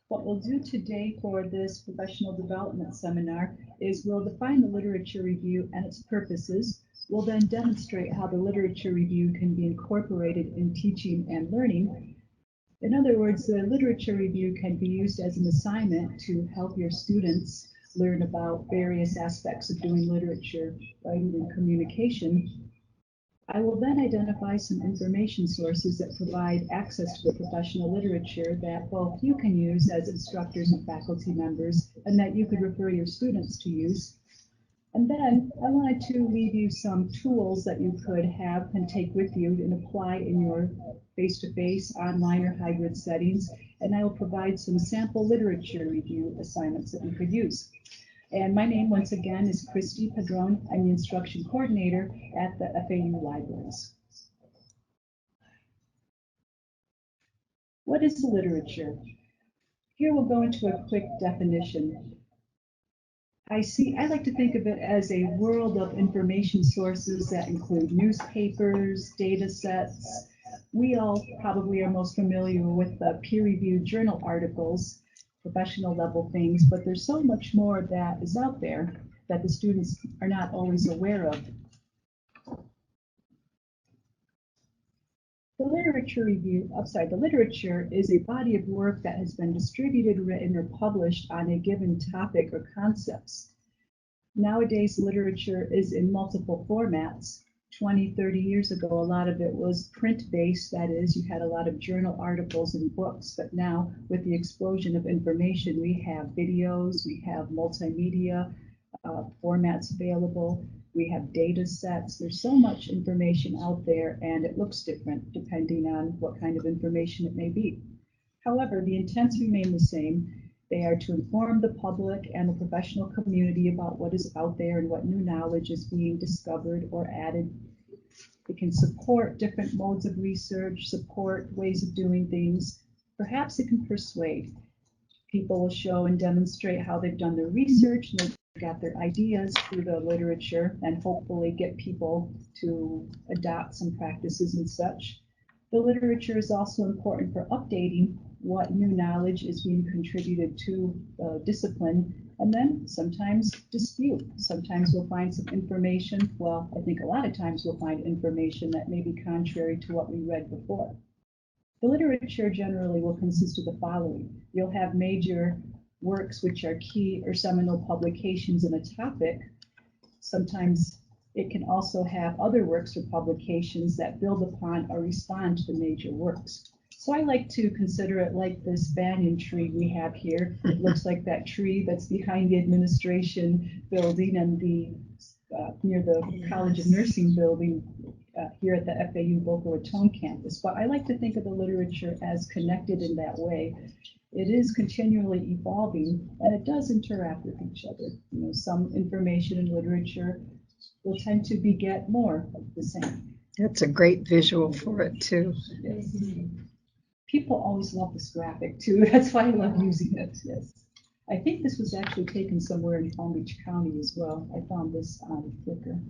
What we'll do today for this professional development seminar is we'll define the literature review and its purposes. We'll then demonstrate how the literature review can be incorporated in teaching and learning. In other words, the literature review can be used as an assignment to help your students learn about various aspects of doing literature, writing, and communication. I will then identify some information sources that provide access to the professional literature that both you can use as instructors and faculty members, and that you could refer your students to use. And then I wanted to leave you some tools that you could have and take with you and apply in your face-to-face, online, or hybrid settings. And I will provide some sample literature review assignments that you could use. And my name, once again, is Kristy Padron. I'm the instruction coordinator at the FAU Libraries. What is the literature? Here we'll go into a quick definition. I like to think of it as a world of information sources that include newspapers, data sets. We all probably are most familiar with the peer-reviewed journal articles, professional level things, but there's so much more that is out there that the students are not always aware of. The literature is a body of work that has been distributed, written, or published on a given topic or concepts. Nowadays, literature is in multiple formats. 20, 30 years ago, a lot of it was print-based. That is, you had a lot of journal articles and books. But now, with the explosion of information, we have videos, we have multimedia formats available, we have data sets. There's so much information out there, and it looks different depending on what kind of information it may be. However, the intents remain the same. They are to inform the public and the professional community about what is out there and what new knowledge is being discovered or added. It can support different modes of research, support ways of doing things. Perhaps it can persuade. People will show and demonstrate how they've done their research and they've got their ideas through the literature, and hopefully get people to adopt some practices and such. The literature is also important for updating what new knowledge is being contributed to discipline, and then sometimes dispute. Sometimes we'll find some information, well, I think a lot of times we'll find information that may be contrary to what we read before. The literature generally will consist of the following. You'll have major works which are key or seminal publications in a topic. Sometimes it can also have other works or publications that build upon or respond to the major works. So I like to consider it like this banyan tree we have here. It looks like that tree that's behind the administration building and the near the College of Nursing building here at the FAU Boca Raton campus. But I like to think of the literature as connected in that way. It is continually evolving, and it does interact with each other. You know, some information in literature will tend to beget more of the same. That's a great visual for it too. Yes. People always love this graphic too. That's why I love using it. Yes. I think this was actually taken somewhere in Palm Beach County as well. I found this on Flickr.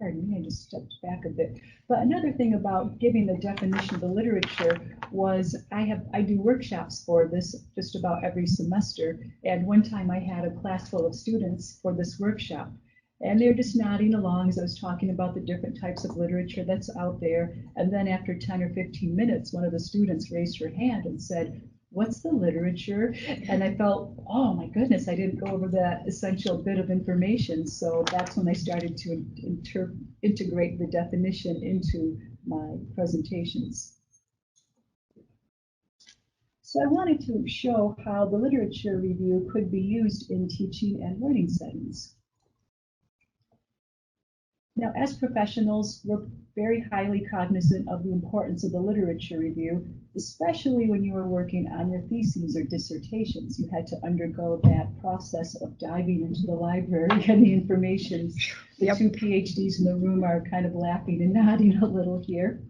Pardon me, I just stepped back a bit. But another thing about giving the definition of the literature was I do workshops for this just about every semester. And one time I had a class full of students for this workshop. And they're just nodding along as I was talking about the different types of literature that's out there. And then after 10 or 15 minutes, one of the students raised her hand and said, "What's the literature?" And I felt, oh my goodness, I didn't go over that essential bit of information. So that's when I started to integrate the definition into my presentations. So I wanted to show how the literature review could be used in teaching and learning settings. Now, as professionals, we're very highly cognizant of the importance of the literature review, especially when you were working on your theses or dissertations. You had to undergo that process of diving into the library and the information. The two PhDs in the room are kind of laughing and nodding a little here.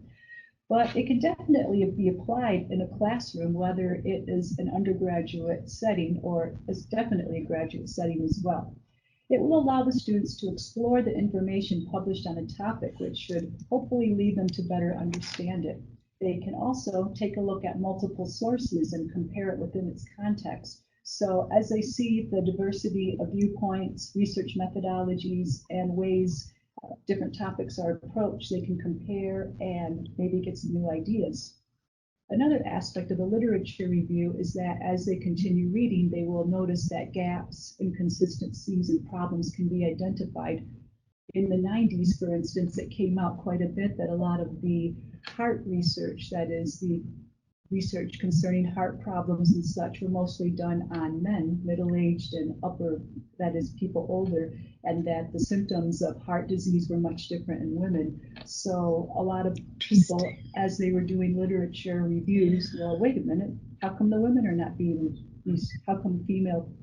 But it can definitely be applied in a classroom, whether it is an undergraduate setting or is definitely a graduate setting as well. It will allow the students to explore the information published on a topic, which should hopefully lead them to better understand it. They can also take a look at multiple sources and compare it within its context. So as they see the diversity of viewpoints, research methodologies, and ways different topics are approached, they can compare and maybe get some new ideas. Another aspect of the literature review is that as they continue reading, they will notice that gaps, inconsistencies, and problems can be identified. In the 90s, for instance, it came out quite a bit that a lot of the heart research, that is the research concerning heart problems and such, were mostly done on men, middle-aged and upper, that is people older, and that the symptoms of heart disease were much different in women. So a lot of people, as they were doing literature reviews, well, wait a minute, how come the women are not being, how come female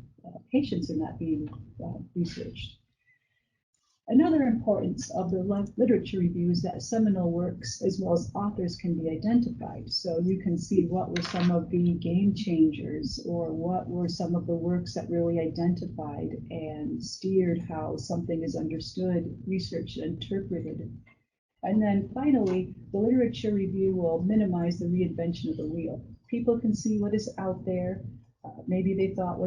patients are not being researched? Another importance of the literature review is that seminal works as well as authors can be identified. So you can see what were some of the game changers, or what were some of the works that really identified and steered how something is understood, researched, and interpreted. And then finally, the literature review will minimize the reinvention of the wheel. People can see what is out there. Maybe they thought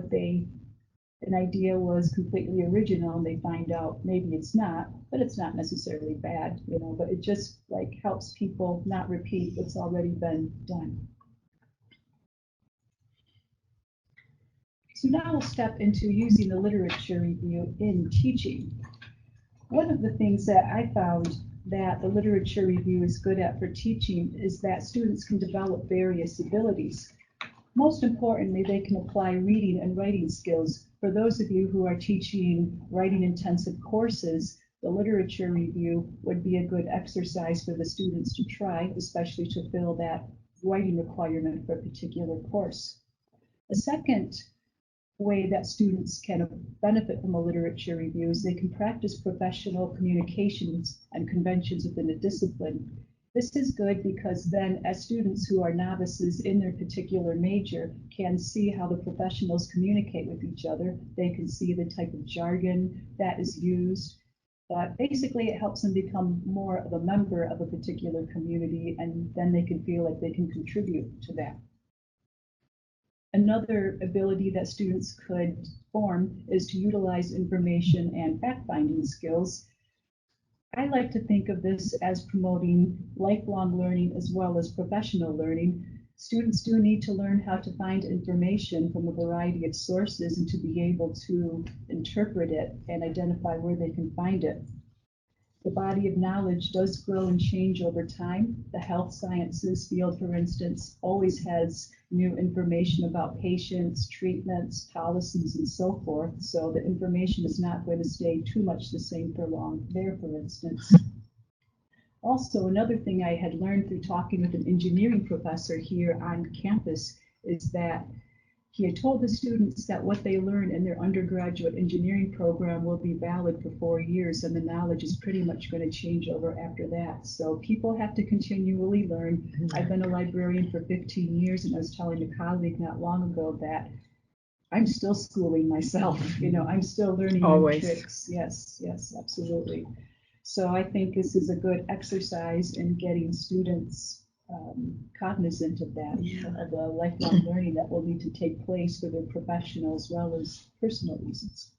an idea was completely original, and they find out maybe it's not, but it's not necessarily bad, but it just like helps people not repeat what's already been done. So now we'll step into using the literature review in teaching. One of the things that I found that the literature review is good at for teaching is that students can develop various abilities. Most importantly, they can apply reading and writing skills. For those of you who are teaching writing-intensive courses, the literature review would be a good exercise for the students to try, especially to fill that writing requirement for a particular course. A second way that students can benefit from a literature review is they can practice professional communications and conventions within a discipline. This is good because then, as students who are novices in their particular major can see how the professionals communicate with each other, they can see the type of jargon that is used. But basically, it helps them become more of a member of a particular community, and then they can feel like they can contribute to that. Another ability that students could form is to utilize information and fact-finding skills. I like to think of this as promoting lifelong learning as well as professional learning. Students do need to learn how to find information from a variety of sources and to be able to interpret it and identify where they can find it. The body of knowledge does grow and change over time. The health sciences field, for instance, always has new information about patients, treatments, policies, and so forth. So the information is not going to stay too much the same for long there, for instance. Also, another thing I had learned through talking with an engineering professor here on campus is that he had told the students that what they learn in their undergraduate engineering program will be valid for 4 years, and the knowledge is pretty much going to change over after that. So people have to continually learn. I've been a librarian for 15 years, and I was telling a colleague not long ago that I'm still schooling myself. I'm still learning new tricks. Yes, absolutely. So I think this is a good exercise in getting students cognizant of that, of the lifelong learning that will need to take place for their professional as well as personal reasons.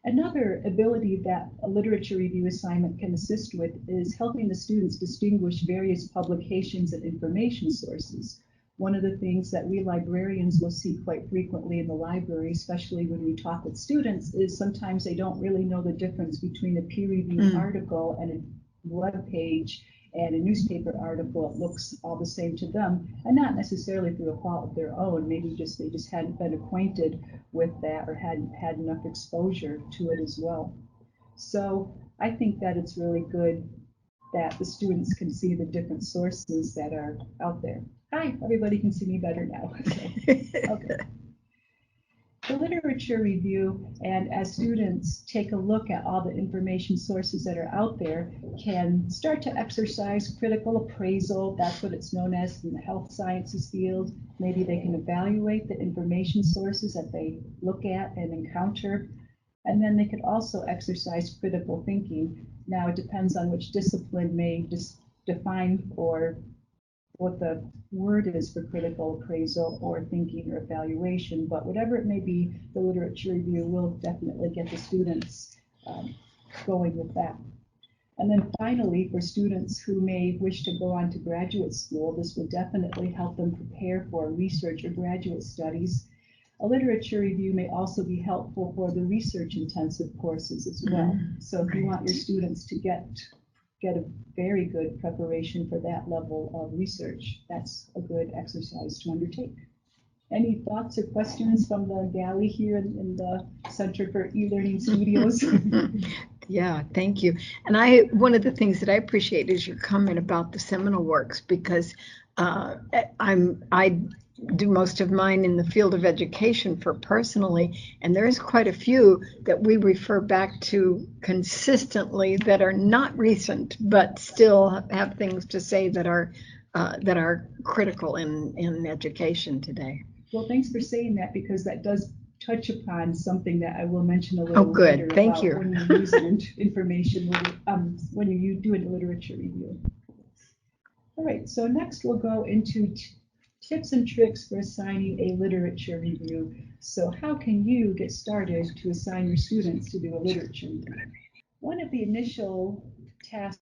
Another ability that a literature review assignment can assist with is helping the students distinguish various publications and information sources. One of the things that we librarians will see quite frequently in the library, especially when we talk with students, is sometimes they don't really know the difference between a peer-reviewed article and a web page and a newspaper article. It looks all the same to them, and not necessarily through a fault of their own. Maybe they just hadn't been acquainted with that or hadn't had enough exposure to it as well. So I think that it's really good that the students can see the different sources that are out there. Hi, everybody can see me better now. Okay. The literature review, and as students take a look at all the information sources that are out there, can start to exercise critical appraisal. That's what it's known as in the health sciences field. Maybe they can evaluate the information sources that they look at and encounter. And then they could also exercise critical thinking. Now, it depends on which discipline may define or what the word is for critical appraisal or thinking or evaluation, but whatever it may be, the literature review will definitely get the students going with that. And then finally, for students who may wish to go on to graduate school, this will definitely help them prepare for research or graduate studies. A literature review may also be helpful for the research-intensive courses as well. So if you want your students to get a very good preparation for that level of research, that's a good exercise to undertake. Any thoughts or questions from the galley here in the Center for E-Learning Studios? Yeah, thank you. And one of the things that I appreciate is your comment about the seminal works, because I do most of mine in the field of education for personally, and there is quite a few that we refer back to consistently that are not recent, but still have things to say that are critical in education today. Well, thanks for saying that, because that does touch upon something that I will mention a little good. later Thank about you. when you use information when you do a literature review. All right, so next we'll go into tips and tricks for assigning a literature review. So how can you get started to assign your students to do a literature review? One of the initial tasks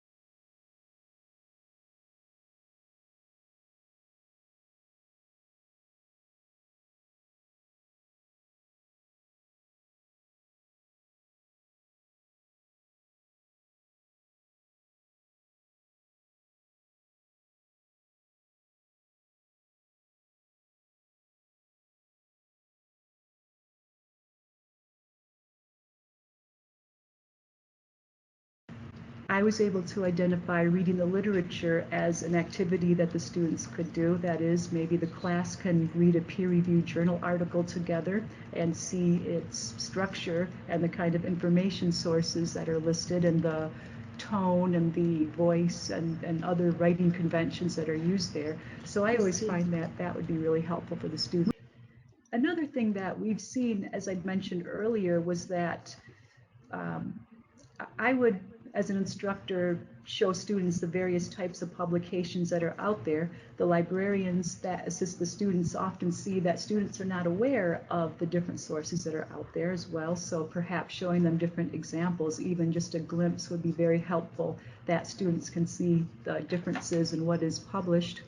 I was able to identify reading the literature as an activity that the students could do. That is, maybe the class can read a peer-reviewed journal article together and see its structure and the kind of information sources that are listed and the tone and the voice and other writing conventions that are used there. So I always find that would be really helpful for the students. Another thing that we've seen, as I mentioned earlier, was that I would, as an instructor, show students the various types of publications that are out there. The librarians that assist the students often see that students are not aware of the different sources that are out there as well, so perhaps showing them different examples, even just a glimpse, would be very helpful, that students can see the differences in what is published.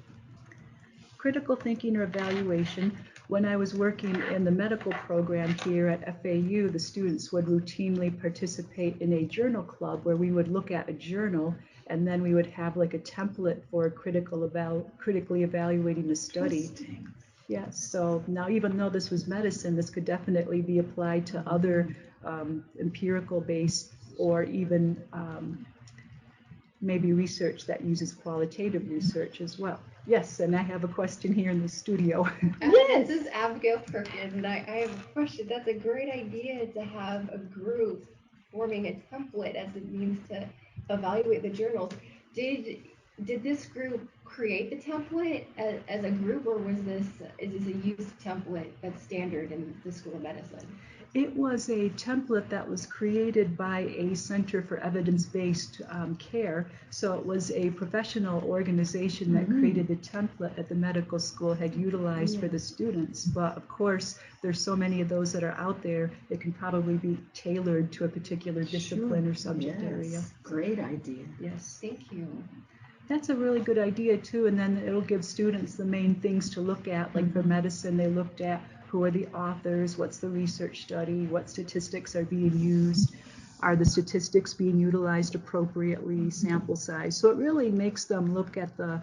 Critical thinking or evaluation. When I was working in the medical program here at FAU, the students would routinely participate in a journal club where we would look at a journal and then we would have like a template for critically evaluating a study. Yes, so now even though this was medicine, this could definitely be applied to other empirical based or even maybe research that uses qualitative research as well. Yes, and I have a question here in the studio. Yes, this is Abigail Perkins, and I have a question. That's a great idea to have a group forming a template as a means to evaluate the journals. Did this group create the template as a group, or is this a used template that's standard in the School of Medicine? It was a template that was created by a Center for Evidence-Based Care. So it was a professional organization that created the template that the medical school had utilized for the students. But of course, there's so many of those that are out there, it can probably be tailored to a particular discipline or subject area. Great idea. Yes. Thank you. That's a really good idea too, and then it'll give students the main things to look at. Like for medicine, they looked at who are the authors, what's the research study, what statistics are being used, are the statistics being utilized appropriately, sample size. So it really makes them look at the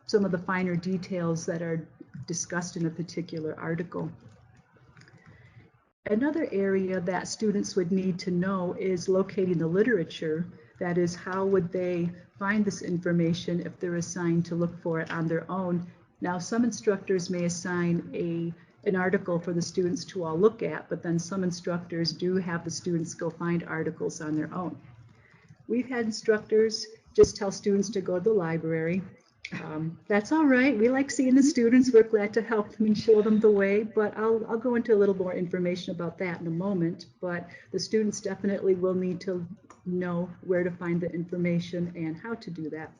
some of the finer details that are discussed in a particular article. Another area that students would need to know is locating the literature. That is, how would they find this information if they're assigned to look for it on their own? Now, some instructors may assign an article for the students to all look at, but then some instructors do have the students go find articles on their own. We've had instructors just tell students to go to the library. That's all right. We like seeing the students. We're glad to help them and show them the way, but I'll go into a little more information about that in a moment. But the students definitely will need to know where to find the information and how to do that.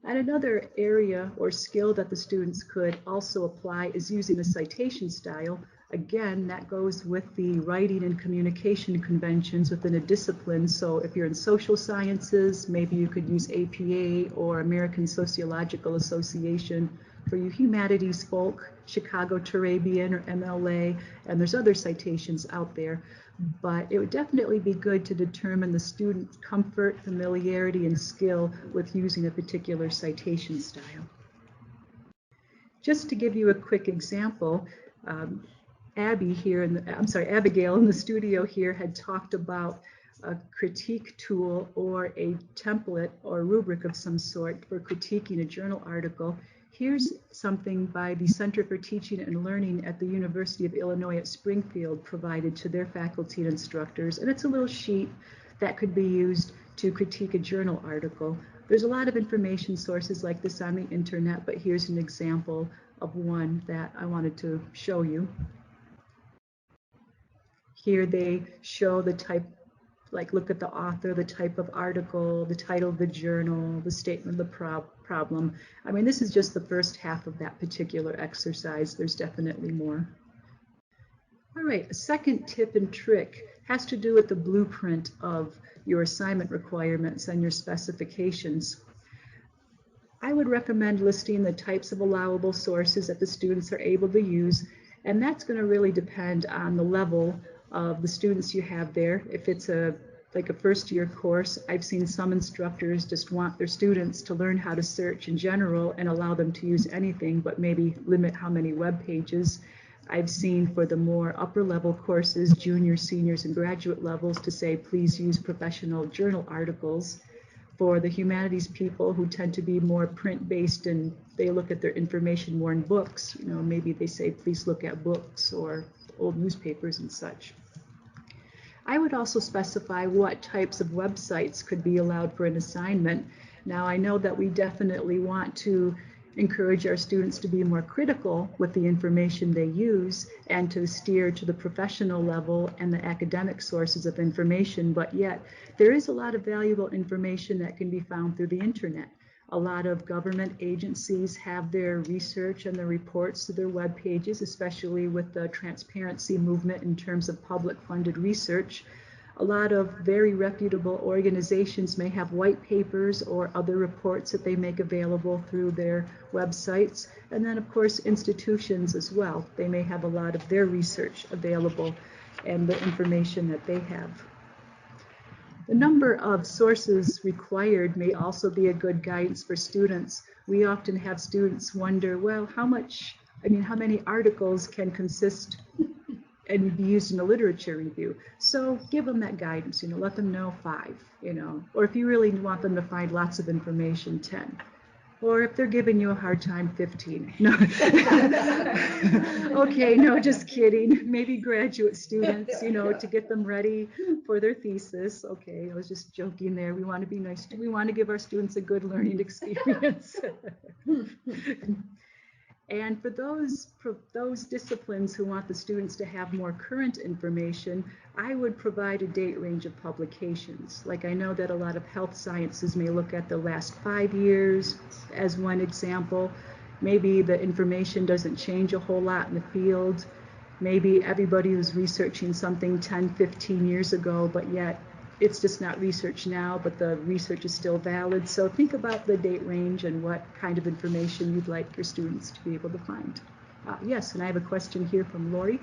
And another area or skill that the students could also apply is using a citation style. Again, that goes with the writing and communication conventions within a discipline. So if you're in social sciences, maybe you could use APA or American Sociological Association. For you humanities folk, Chicago Turabian or MLA, and there's other citations out there. But it would definitely be good to determine the student's comfort, familiarity, and skill with using a particular citation style. Just to give you a quick example, Abigail in the studio here had talked about a critique tool or a template or rubric of some sort for critiquing a journal article. Here's something by the Center for Teaching and Learning at the University of Illinois at Springfield provided to their faculty and instructors, and it's a little sheet that could be used to critique a journal article. There's a lot of information sources like this on the internet, but here's an example of one that I wanted to show you. Here they show the type, like look at the author, the type of article, the title of the journal, the statement of the problem. I mean, this is just the first half of that particular exercise. There's definitely more. All right, a second tip and trick has to do with the blueprint of your assignment requirements and your specifications. I would recommend listing the types of allowable sources that the students are able to use, and that's going to really depend on the level of the students you have there. If it's like a first year course, I've seen some instructors just want their students to learn how to search in general and allow them to use anything, but maybe limit how many web pages. I've seen for the more upper level courses, juniors, seniors, and graduate levels, to say please use professional journal articles. For the humanities people who tend to be more print-based and they look at their information more in books, you know, maybe they say please look at books or old newspapers and such. I would also specify what types of websites could be allowed for an assignment. Now, I know that we definitely want to encourage our students to be more critical with the information they use and to steer to the professional level and the academic sources of information, but yet there is a lot of valuable information that can be found through the internet. A lot of government agencies have their research and their reports to their web pages, especially with the transparency movement in terms of public funded research. A lot of very reputable organizations may have white papers or other reports that they make available through their websites. And then, of course, institutions as well. They may have a lot of their research available and the information that they have. The number of sources required may also be a good guidance for students. We often have students wonder, well, how many articles can consist and be used in a literature review? So give them that guidance, you know, let them know 5, you know, or if you really want them to find lots of information, 10. Or if they're giving you a hard time, 15. No. Okay, no, just kidding. Maybe graduate students, you know, to get them ready for their thesis. Okay, I was just joking there. We want to be nice. We want to give our students a good learning experience. And for those disciplines who want the students to have more current information, I would provide a date range of publications. Like I know that a lot of health sciences may look at the last 5 years as one example. Maybe the information doesn't change a whole lot in the field. Maybe everybody was researching something 10, 15 years ago, but yet it's just not research now, but the research is still valid. So think about the date range and what kind of information you'd like your students to be able to find. Yes, and I have a question here from Lori.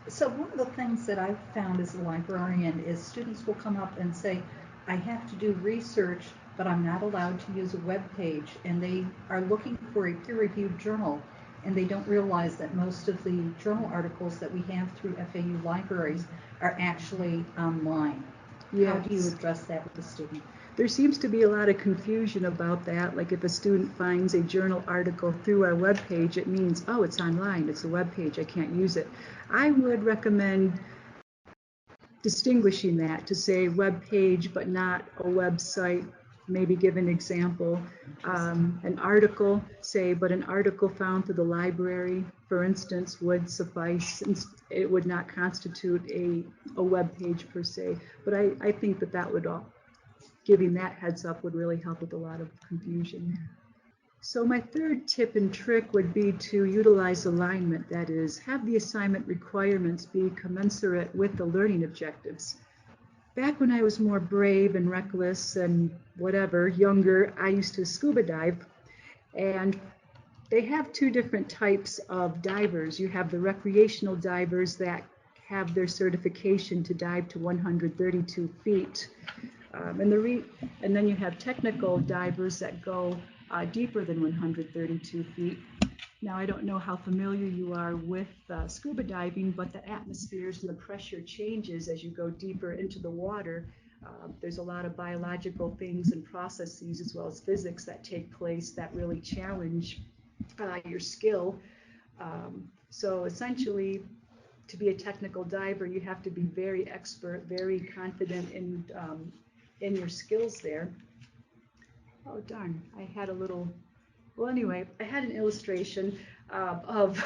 So one of the things that I've found as a librarian is students will come up and say, I have to do research, but I'm not allowed to use a web page, and they are looking for a peer-reviewed journal, and they don't realize that most of the journal articles that we have through FAU Libraries are actually online. Yes. How do you address that with the student? There seems to be a lot of confusion about that. Like if a student finds a journal article through our webpage, it means, oh, it's online, it's a webpage, I can't use it. I would recommend distinguishing that to say webpage, but not a website. Maybe give an example. An article, but an article found through the library, for instance, would suffice. It would not constitute a web page per se. But I think that would all giving that heads up would really help with a lot of confusion. So my third tip and trick would be to utilize alignment. That is, have the assignment requirements be commensurate with the learning objectives. Back when I was more brave and reckless and whatever, younger, I used to scuba dive. And they have two different types of divers. You have the recreational divers that have their certification to dive to 132 feet. And then you have technical divers that go deeper than 132 feet. Now, I don't know how familiar you are with scuba diving, but the atmospheres and the pressure changes as you go deeper into the water. There's a lot of biological things and processes as well as physics that take place that really challenge your skill. So essentially, to be a technical diver, you have to be very expert, very confident in your skills there. Oh darn, I had a little, well anyway, I had an illustration of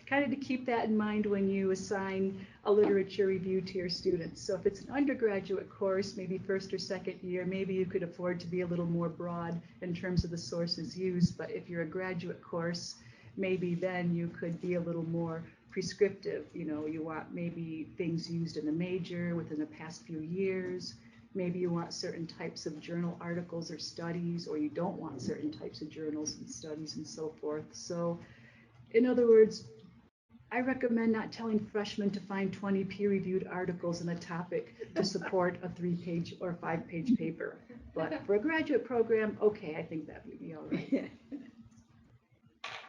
kind of to keep that in mind when you assign a literature review to your students. So if it's an undergraduate course, maybe first or second year, maybe you could afford to be a little more broad in terms of the sources used. But if you're a graduate course, maybe then you could be a little more prescriptive. You know, you want maybe things used in the major within the past few years. Maybe you want certain types of journal articles or studies, or you don't want certain types of journals and studies and so forth. So in other words, I recommend not telling freshmen to find 20 peer-reviewed articles in a topic to support a 3-page or 5-page paper. But for a graduate program, okay, I think that would be all right.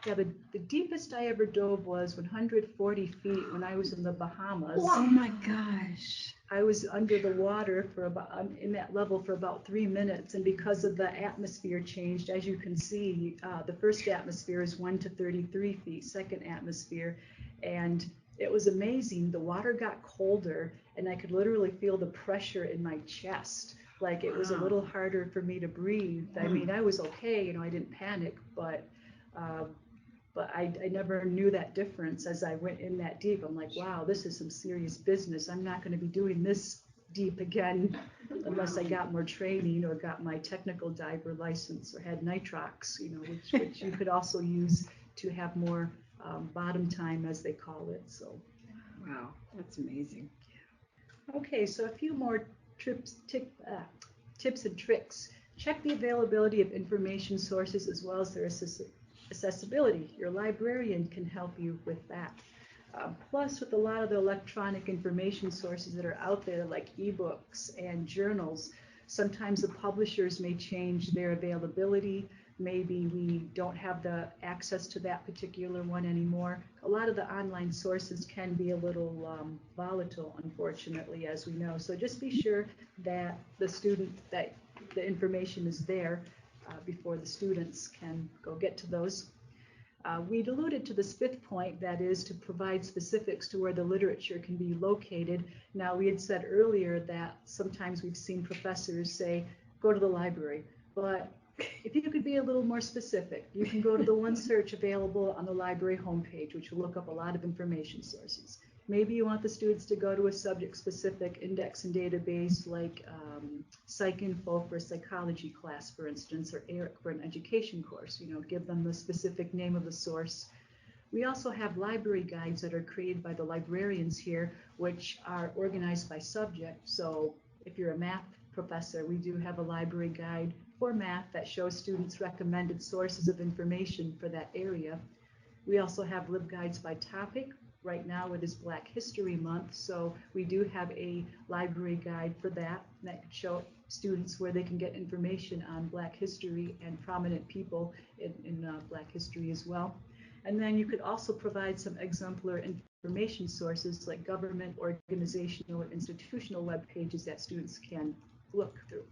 Yeah, the deepest I ever dove was 140 feet when I was in the Bahamas. Oh my gosh. I was under the water for about in that level for about 3 minutes, and because of the atmosphere changed, as you can see, the first atmosphere is 1 to 33 feet, second atmosphere, and it was amazing. The water got colder, and I could literally feel the pressure in my chest. Like it was a little harder for me to breathe. I mean, I was okay, I didn't panic, but I never knew that difference as I went in that deep. I'm like, wow, this is some serious business. I'm not going to be doing this deep again unless I got more training or got my technical diver license or had nitrox, which you could also use to have more bottom time, as they call it. So, wow, that's amazing. Okay, so a few more tips and tricks. Check the availability of information sources as well as their accessibility. Your librarian can help you with that. Plus, with a lot of the electronic information sources that are out there, like ebooks and journals, sometimes the publishers may change their availability. Maybe we don't have the access to that particular one anymore. A lot of the online sources can be a little volatile, unfortunately, as we know. So just be sure that that the information is there before the students can go get to those. We'd alluded to this fifth point, that is to provide specifics to where the literature can be located. Now, we had said earlier that sometimes we've seen professors say, go to the library, but if you could be a little more specific, you can go to the one search available on the library homepage, which will look up a lot of information sources. Maybe you want the students to go to a subject-specific index and database like PsycInfo for a psychology class, for instance, or ERIC for an education course. Give them the specific name of the source. We also have library guides that are created by the librarians here, which are organized by subject. So if you're a math professor, we do have a library guide for math that shows students recommended sources of information for that area. We also have LibGuides by topic. Right now it is Black History Month, so we do have a library guide for that could show students where they can get information on Black history and prominent people in Black history as well. And then you could also provide some exemplar information sources like government, organizational, or institutional web pages that students can look through.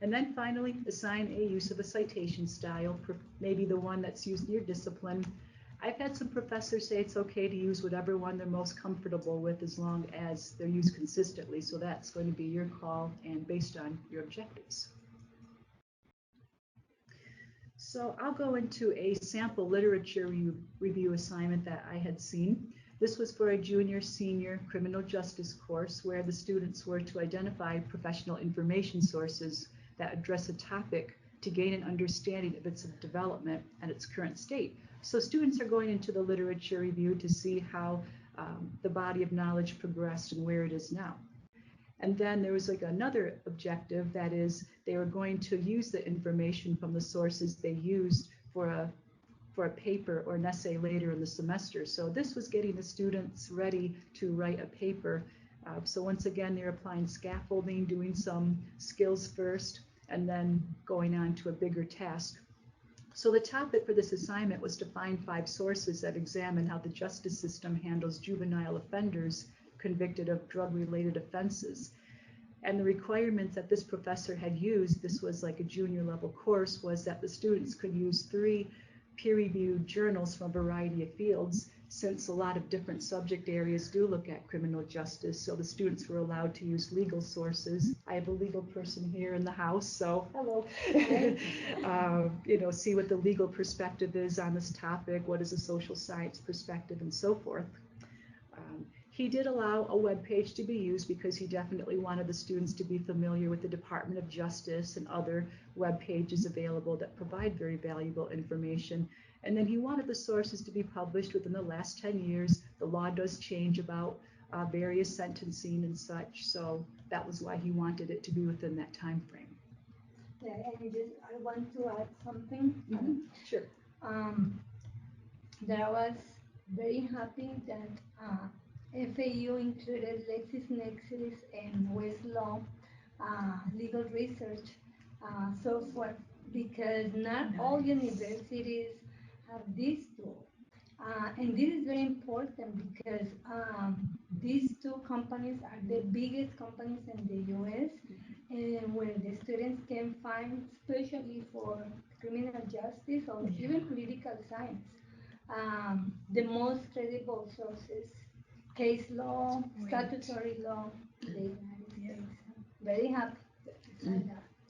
And then finally, assign a use of a citation style, maybe the one that's used in your discipline. I've had some professors say it's okay to use whatever one they're most comfortable with as long as they're used consistently. So that's going to be your call and based on your objectives. So I'll go into a sample literature review assignment that I had seen. This was for a junior senior criminal justice course where the students were to identify professional information sources that address a topic to gain an understanding of its development and its current state. So students are going into the literature review to see how the body of knowledge progressed and where it is now. And then there was like another objective, that is they were going to use the information from the sources they used for a paper or an essay later in the semester. So this was getting the students ready to write a paper. So once again, they're applying scaffolding, doing some skills first, and then going on to a bigger task. So the topic for this assignment was to find 5 sources that examine how the justice system handles juvenile offenders convicted of drug-related offenses. And the requirements that this professor had used, this was like a junior level course, was that the students could use 3 peer-reviewed journals from a variety of fields, since a lot of different subject areas do look at criminal justice. So the students were allowed to use legal sources. I have a legal person here in the house, so hello. See what the legal perspective is on this topic, what is a social science perspective, and so forth. He did allow a web page to be used because he definitely wanted the students to be familiar with the Department of Justice and other web pages available that provide very valuable information. And then he wanted the sources to be published within the last 10 years. The law does change about various sentencing and such, so that was why he wanted it to be within that time frame. Yeah, and I want to add something. Sure. That I was very happy that FAU included LexisNexis and Westlaw legal research software, because not all universities have this tool. And this is very important because these 2 companies are the biggest companies in the US, and where the students can find, especially for criminal justice or even political science, the most credible sources, case law, statutory law in the United States. Very happy.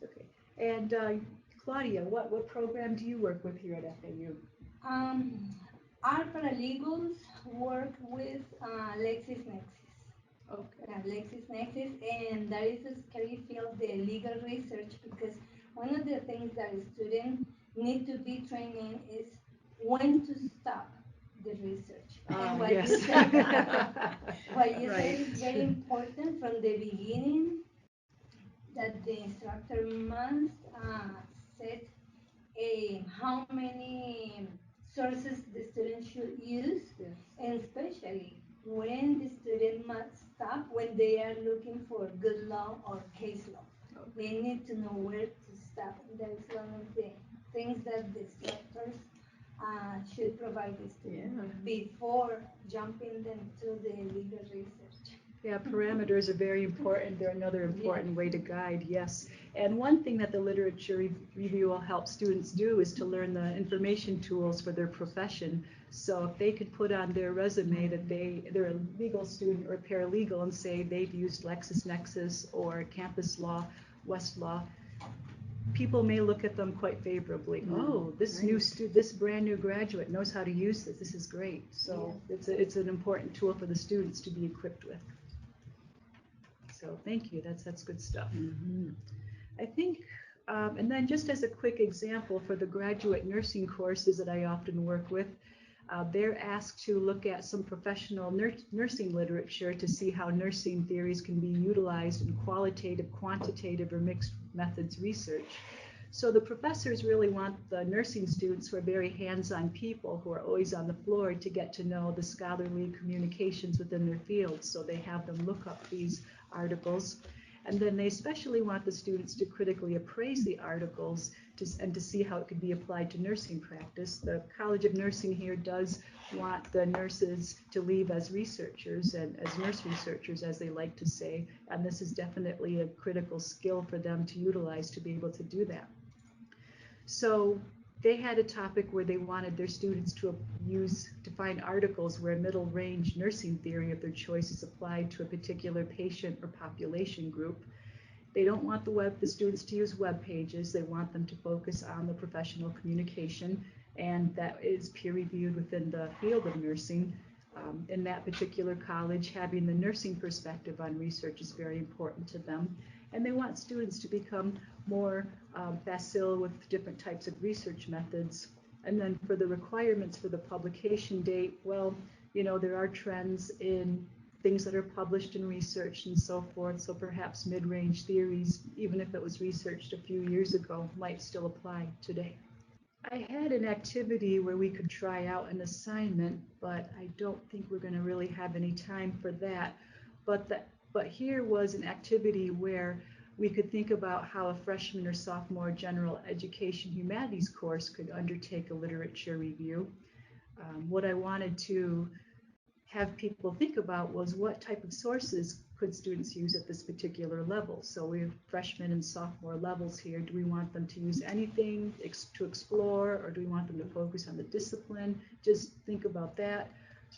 Okay. And Claudia, what program do you work with here at FAU? Our paralegals work with LexisNexis. Okay. LexisNexis, and that is a scary field, the legal research, because one of the things that students need to be trained in is when to stop the research. And what yes. you said, what you Right. said is very important from the beginning, that the instructor must set how many sources the student should use, Yes. and especially when the student must stop when they are looking for good law or case law. Okay. They need to know where to stop. That is one of the things that the instructors should provide the students before jumping them to the legal research. Yeah, parameters are very important. They're another important way to guide, yes. And one thing that the literature review will help students do is to learn the information tools for their profession. So if they could put on their resume that they're a legal student or paralegal and say they've used LexisNexis or Campus Law, Westlaw, people may look at them quite favorably. Oh, this brand new graduate knows how to use this. This is great. So it's an important tool for the students to be equipped with. So thank you. That's good stuff. I think, and then just as a quick example for the graduate nursing courses that I often work with, they're asked to look at some professional nursing literature to see how nursing theories can be utilized in qualitative, quantitative, or mixed methods research. So the professors really want the nursing students, who are very hands-on people, who are always on the floor, to get to know the scholarly communications within their field. So they have them look up these articles. And then they especially want the students to critically appraise the articles and to see how it could be applied to nursing practice. The College of Nursing here does want the nurses to leave as researchers, and as nurse researchers, as they like to say. And this is definitely a critical skill for them to utilize to be able to do that. So they had a topic where they wanted their students to find articles where middle range nursing theory of their choice is applied to a particular patient or population group. They don't want the students to use web pages. They want them to focus on the professional communication, and that is peer reviewed within the field of nursing. in that particular college, having the nursing perspective on research is very important to them. And they want students to become more facile with different types of research methods. And then for the requirements for the publication date, well, you know, there are trends in things that are published in research and so forth. So perhaps mid-range theories, even if it was researched a few years ago, might still apply today. I had an activity where we could try out an assignment, but I don't think we're going to really have any time for that. But here was an activity where we could think about how a freshman or sophomore general education humanities course could undertake a literature review. What I wanted to have people think about was what type of sources could students use at this particular level. So we have freshman and sophomore levels here. Do we want them to use anything to explore, or do we want them to focus on the discipline? Just think about that.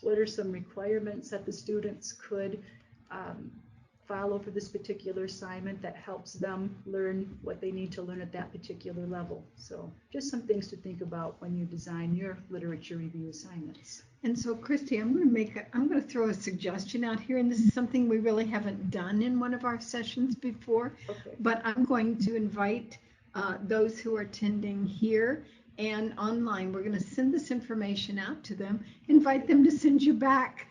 What are some requirements that the students could follow for this particular assignment that helps them learn what they need to learn at that particular level? So just some things to think about when you design your literature review assignments. And so, Kristy, I'm going to throw a suggestion out here, and this is something we really haven't done in one of our sessions before. Okay. But I'm going to invite those who are attending here and online. We're going to send this information out to them, invite them to send you back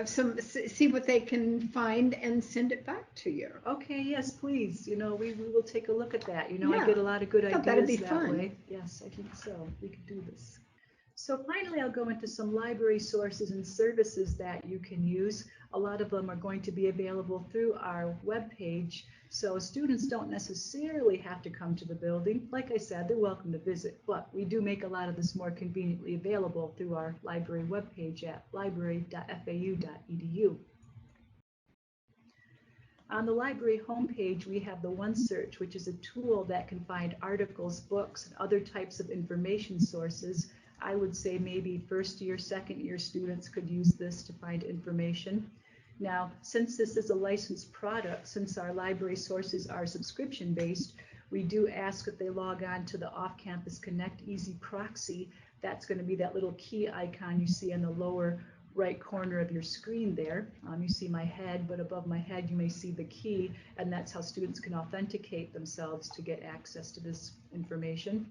see what they can find and send it back to you. Okay, yes, please. You know, we will take a look at that. You know, Yeah. I get a lot of good ideas that'd be that fun. way. Yes, I think so. We could do this. So finally, I'll go into some library sources and services that you can use. A lot of them are going to be available through our webpage, so students don't necessarily have to come to the building. Like I said, they're welcome to visit, but we do make a lot of this more conveniently available through our library webpage at library.fau.edu. On the library homepage, we have the OneSearch, which is a tool that can find articles, books, and other types of information sources. I would say maybe first year, second year students could use this to find information. Now, since this is a licensed product, since our library sources are subscription based, we do ask that they log on to the Off-Campus Connect Easy Proxy. That's going to be that little key icon you see in the lower right corner of your screen there. You see my head, but above my head you may see the key, and that's how students can authenticate themselves to get access to this information.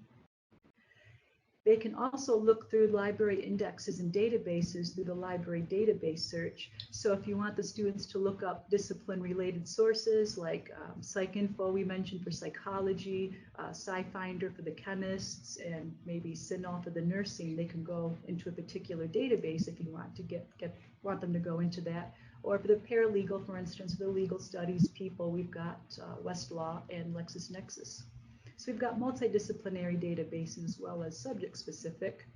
They can also look through library indexes and databases through the library database search. So if you want the students to look up discipline-related sources like PsycInfo we mentioned for psychology, SciFinder for the chemists, and maybe CeL for the nursing, they can go into a particular database if you want to want them to go into that. Or for the paralegal, for instance, for the legal studies people, we've got Westlaw and LexisNexis. So we've got multidisciplinary databases as well as subject-specific.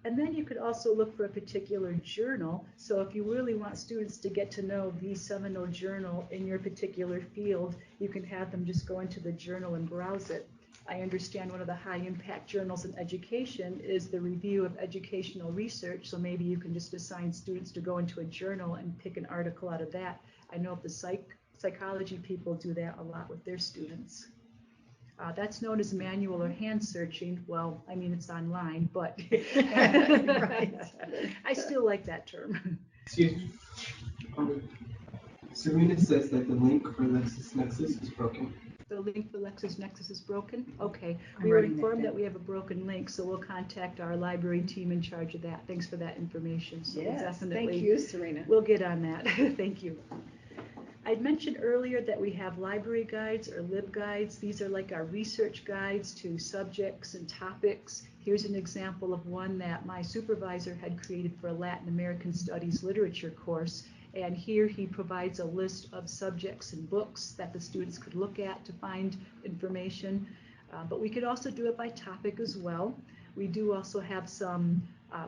And then you could also look for a particular journal. So if you really want students to get to know the seminal journal in your particular field, you can have them just go into the journal and browse it. I understand one of the high-impact journals in education is the Review of Educational Research, so maybe you can just assign students to go into a journal and pick an article out of that. I know the psychology people do that a lot with their students. That's known as manual or hand searching. Well, I mean, it's online, but Right. I still like that term. Excuse me. Serena says that the link for LexisNexis is broken. The link for LexisNexis is broken? Okay. I'm We were writing that informed down. that we have a broken link, so we'll contact our library team in charge of that. Thanks for that information. So we'll Yes, definitely, thank you, Serena. we'll get on that. Thank you. I'd mentioned earlier that we have library guides or LibGuides. These are like our research guides to subjects and topics. Here's an example of one that my supervisor had created for a Latin American Studies literature course. And here he provides a list of subjects and books that the students could look at to find information. But we could also do it by topic as well. We do also have some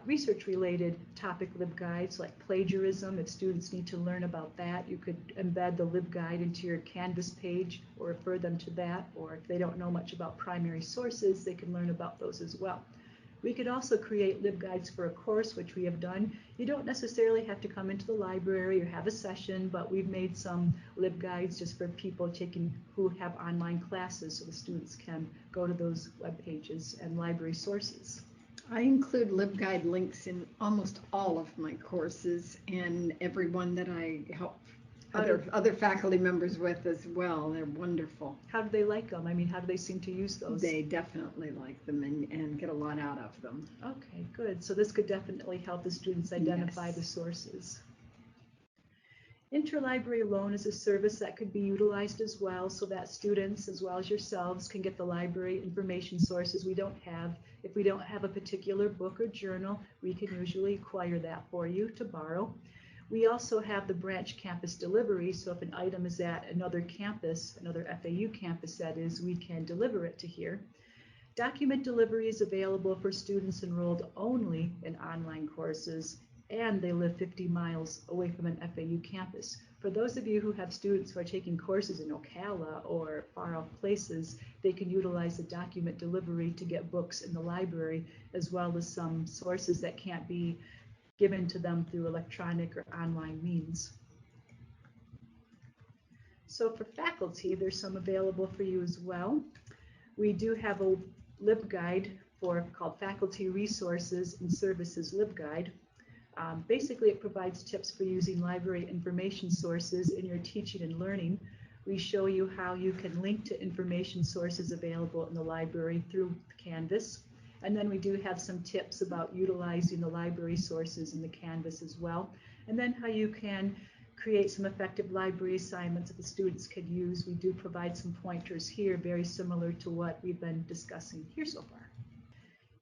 research-related topic LibGuides like plagiarism. If students need to learn about that, you could embed the LibGuide into your Canvas page or refer them to that. Or if they don't know much about primary sources, they can learn about those as well. We could also create LibGuides for a course, which we have done. You don't necessarily have to come into the library or have a session, but we've made some LibGuides just for people who have online classes, so the students can go to those web pages and library sources. I include LibGuide links in almost all of my courses and every one that I help other faculty members with as well. They're wonderful. How do they like them? I mean, how do they seem to use those? They definitely like them and get a lot out of them. Okay, good. So this could definitely help the students identify Yes. the sources. Interlibrary loan is a service that could be utilized as well, so that students as well as yourselves can get the library information sources we don't have. If we don't have a particular book or journal, we can usually acquire that for you to borrow. We also have the branch campus delivery, so if an item is at another campus, another FAU campus that is, we can deliver it to here. Document delivery is available for students enrolled only in online courses, and they live 50 miles away from an FAU campus. For those of you who have students who are taking courses in Ocala or far off places, they can utilize the document delivery to get books in the library, as well as some sources that can't be given to them through electronic or online means. So for faculty, there's some available for you as well. We do have a LibGuide called Faculty Resources and Services LibGuide. Basically, it provides tips for using library information sources in your teaching and learning. We show you how you can link to information sources available in the library through Canvas. And then we do have some tips about utilizing the library sources in the Canvas as well. And then how you can create some effective library assignments that the students could use. We do provide some pointers here, very similar to what we've been discussing here so far.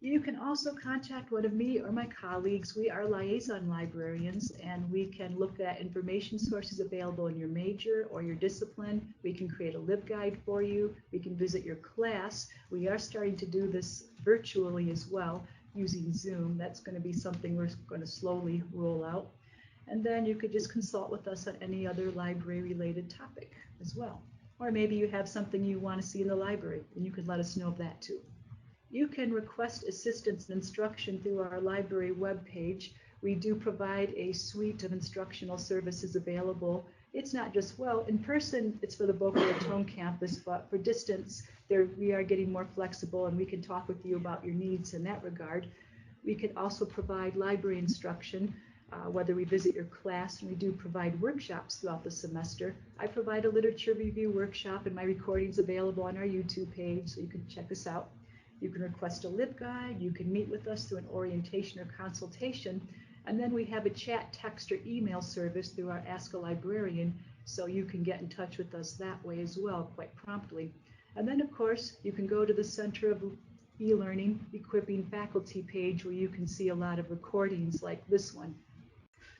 You can also contact one of me or my colleagues. We are liaison librarians, and we can look at information sources available in your major or your discipline. We can create a LibGuide for you. We can visit your class. We are starting to do this virtually as well using Zoom. That's going to be something we're going to slowly roll out. And then you could just consult with us on any other library-related topic as well. Or maybe you have something you want to see in the library, and you could let us know of that too. You can request assistance and instruction through our library webpage. We do provide a suite of instructional services available. It's not just, well, in person, it's for the Boca Raton campus, but for distance, we are getting more flexible, and we can talk with you about your needs in that regard. We can also provide library instruction, whether we visit your class, and we do provide workshops throughout the semester. I provide a literature review workshop, and my recording's available on our YouTube page, so you can check us out. You can request a LibGuide, you can meet with us through an orientation or consultation, and then we have a chat, text, or email service through our Ask a Librarian, so you can get in touch with us that way as well, quite promptly. And then, of course, you can go to the Center of E-Learning Equipping Faculty page, where you can see a lot of recordings like this one.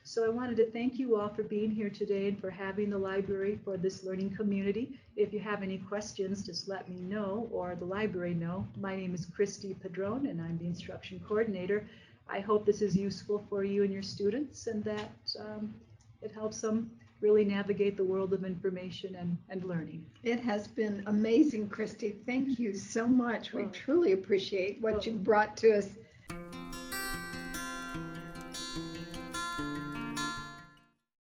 So I wanted to thank you all for being here today and for having the library for this learning community. If you have any questions, just let me know, or the library know. My name is Kristy Padron, and I'm the instruction coordinator. I hope this is useful for you and your students, and that it helps them really navigate the world of information and learning. It has been amazing, Kristy. Thank you so much. We truly appreciate what you brought to us